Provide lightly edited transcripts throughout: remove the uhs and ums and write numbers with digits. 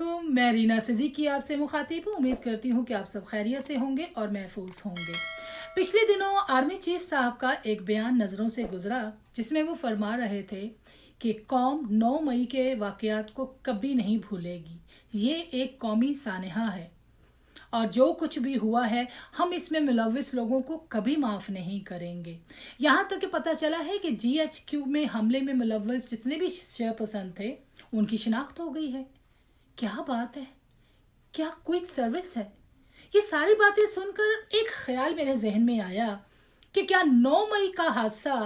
अस्सलामुअलैकुम, मैं रीना सिद्दीकी आपसे मुखातिब हूँ। उम्मीद करती हूँ कि आप सब खैरियत से होंगे और महफूज होंगे। पिछले दिनों आर्मी चीफ साहब का एक बयान नज़रों से गुजरा जिसमें वो फरमा रहे थे कि कौम 9 मई के वाक़यात को कभी नहीं भूलेगी। ये एक कौमी सानहा है और जो कुछ भी हुआ है हम इसमें मुलव्विस लोगों को कभी माफ़ नहीं करेंगे। यहाँ तक कि पता चला है कि GHQ में हमले में मुलव्विस जितने भी शहपसंद थे उनकी शिनाख्त हो गई है। क्या बात है, क्या क्विक सर्विस है। ये सारी बातें सुनकर एक ख्याल मेरे जहन में आया कि क्या 9 मई का हादसा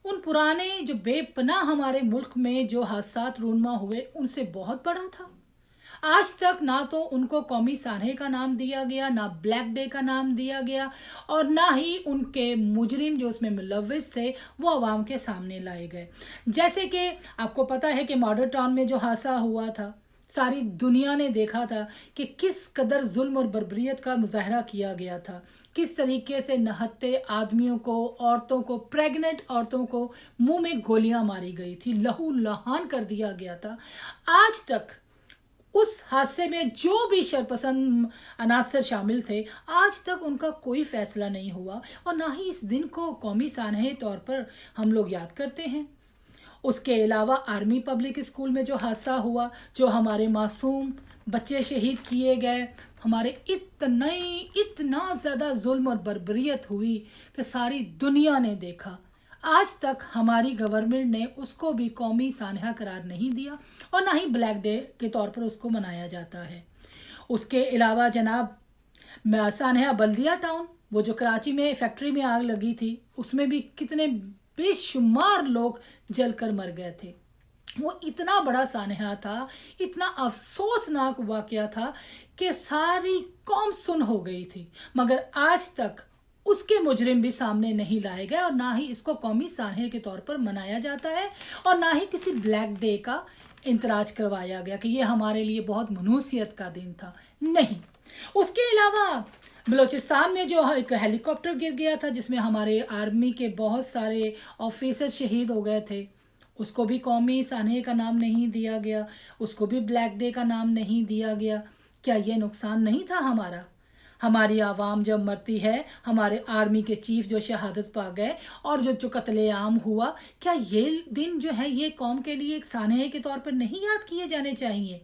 उन पुराने जो बेपनाह हमारे मुल्क में जो हादसात रूनमा हुए उनसे बहुत बड़ा था। आज तक ना तो उनको कौमी सानहे का नाम दिया गया, ना ब्लैक डे का नाम दिया गया और ना ही उनके मुजरिम जो उसमें मुलव्विस थे वो आवाम के सामने लाए गए। जैसे कि आपको पता है कि मॉडल टाउन में जो हादसा हुआ था, सारी दुनिया ने देखा था कि किस कदर जुल्म और बर्बरियत का मुजाहरा किया गया था, किस तरीके से नहत्ते आदमियों को, औरतों को, प्रेग्नेंट औरतों को मुंह में गोलियां मारी गई थी, लहू लहान कर दिया गया था। आज तक उस हादसे में जो भी शरपसंद अनासर शामिल थे, आज तक उनका कोई फैसला नहीं हुआ और ना ही इस दिन को कौमी सानहे तौर पर हम लोग याद करते हैं। उसके अलावा आर्मी पब्लिक स्कूल में जो हादसा हुआ, जो हमारे मासूम बच्चे शहीद किए गए, हमारे इतना ज़्यादा जुल्म और बर्बरियत हुई कि सारी दुनिया ने देखा। आज तक हमारी गवर्नमेंट ने उसको भी कौमी सानहा करार नहीं दिया और ना ही ब्लैक डे के तौर पर उसको मनाया जाता है। उसके अलावा जनाब सानहा बल्दिया टाउन, वो जो कराची में फैक्ट्री में आग लगी थी, उसमें भी कितने बेशुमार लोग जलकर मर गए थे। वो इतना बड़ा सानहा था, इतना अफसोसनाक वाकया था कि सारी कौम सुन हो गई थी, मगर आज तक उसके मुजरिम भी सामने नहीं लाए गए और ना ही इसको कौमी सानहे के तौर पर मनाया जाता है और ना ही किसी ब्लैक डे का इंतराज करवाया गया कि ये हमारे लिए बहुत मनुसियत का दिन था। नहीं। उसके अलावा बलूचिस्तान में जो एक हेलीकॉप्टर गिर गया था जिसमें हमारे आर्मी के बहुत सारे ऑफिसर शहीद हो गए थे, उसको भी कौमी सानहे का नाम नहीं दिया गया, उसको भी ब्लैक डे का नाम नहीं दिया गया। क्या ये नुकसान नहीं था हमारा? हमारी आवाम जब मरती है, हमारे आर्मी के चीफ जो शहादत पा गए और जो कत्लेआम हुआ, क्या ये दिन जो है ये कौम के लिए एक सानहे के तौर पर नहीं याद किए जाने चाहिए?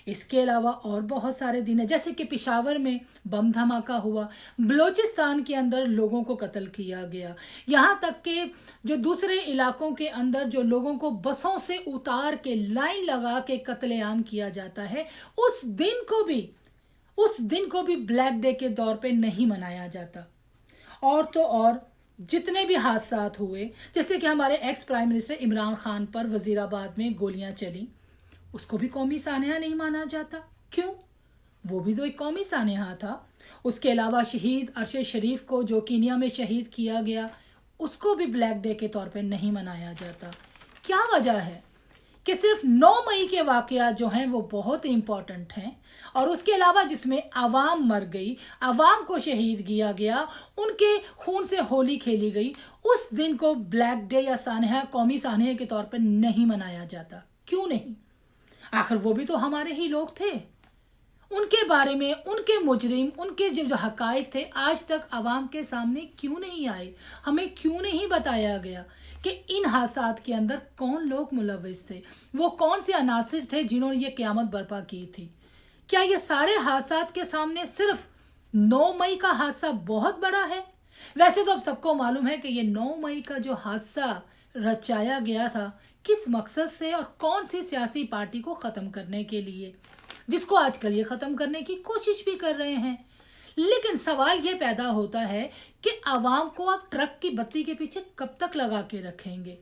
इसके अलावा और बहुत सारे दिन हैं, जैसे कि पेशावर में बम धमाका हुआ, बलूचिस्तान के अंदर लोगों को कत्ल किया गया, यहाँ तक कि जो दूसरे इलाकों के अंदर जो लोगों को बसों से उतार के लाइन लगा के कत्लेआम किया जाता है, उस दिन को भी ब्लैक डे के दौर पे नहीं मनाया जाता। और तो और जितने भी हादसात हुए, जैसे कि हमारे ex prime minister Imran Khan पर वजीराबाद में गोलियां चली, उसको भी कौमी सानहा नहीं माना जाता। क्यों? वो भी तो एक कौमी सानहा था। उसके अलावा शहीद अरशद शरीफ को जो कीनिया में शहीद किया गया, उसको भी ब्लैक डे के तौर पे नहीं मनाया जाता। क्या वजह है कि सिर्फ 9 मई के वाकयात जो हैं वो बहुत इंपॉर्टेंट हैं और उसके अलावा जिसमें आवाम मर गई, आवाम को शहीद किया गया, उनके खून से होली खेली गई, उस दिन को ब्लैक डे या सानहा कौमी सानहे के तौर पर नहीं मनाया जाता। क्यों नहीं? आखिर वो भी तो हमारे ही लोग थे। उनके बारे में, उनके मुजरिम, उनके जो हकायक थे, आज तक आवाम के सामने क्यों नहीं आए? हमें क्यों नहीं बताया गया कि इन हादसात के अंदर कौन लोग मुलव्विस थे, वो कौन से अनासिर थे जिन्होंने ये क़यामत बर्पा की थी? क्या ये सारे हादसात के सामने सिर्फ 9 मई का हादसा बहुत बड़ा है? वैसे तो अब सबको मालूम है कि ये 9 मई का जो हादसा रचाया गया था किस मकसद से और कौन सी सियासी पार्टी को ख़त्म करने के लिए, जिसको आजकल ये ख़त्म करने की कोशिश भी कर रहे हैं। लेकिन सवाल ये पैदा होता है कि आवाम को आप ट्रक की बत्ती के पीछे कब तक लगा के रखेंगे?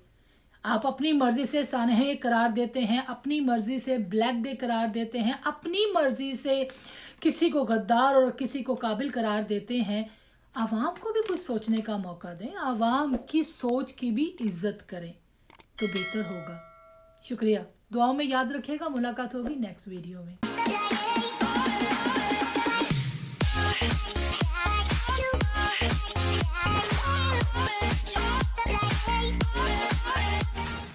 आप अपनी मर्जी से सानहे करार देते हैं, अपनी मर्जी से ब्लैक डे करार देते हैं, अपनी मर्जी से किसी को गद्दार और किसी को काबिल करार देते हैं। आवाम को भी कुछ सोचने का मौका दें, आवाम की सोच की भी इज्जत करें तो बेहतर होगा। शुक्रिया। दुआओं में याद रखिएगा। मुलाकात होगी नेक्स्ट वीडियो में।